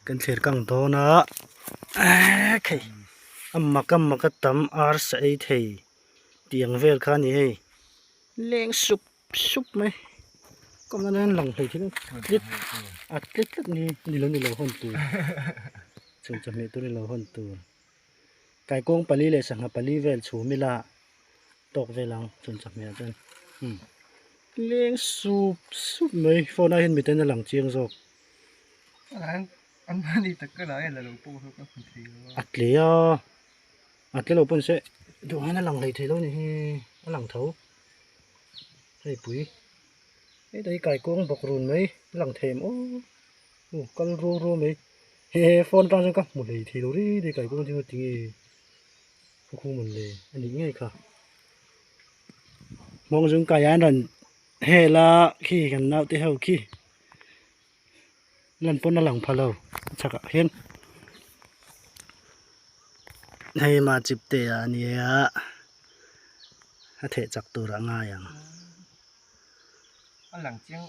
กันเสียกังโตนะใครมักตั้มอาร์สไอเทเตียงเวลขานี่ให้เลี้ยงสุบไหมก็นั่นหลังไปที่นั่นลิดอัดลิดนี่เราหุ่นตัวส่วนจะมีตัวเราหุ่นตัวไก่กงปลีเลยสังหาปลีเวลชูมิลาตกเวลังส่วนจะมีอาจารย์เลี้ยงสุบไหมโฟน่าเห็นมีแต่ในหลังเจียงศกอันนี้ตะก็แล้วหลวงปู่เขาก็คนทีว่าอัดเลยเราปุ่นเสดูให้นั่นหลังเลยทีแล้วนี่หลังเท้าให้ปุ๋ยได้ไก่กงบอกรุนไหมหลังเทมโอ้ก็รู้ไหมโฟนตอนนั้นก็หมดเลยทีแล้วได้ไก่กงที่มันจริงพวกมันเลยอันนี้ง่ายค่ะมองจงไก่อันนั้นละขี้กันเอาที่เฮาขี้นั่นปุ่นนั่นหลังพะเราชักเห็นให้มาจิบเตะอันนี้ถ้าเทจักตัวง่ายอย่างอันหลังเจียง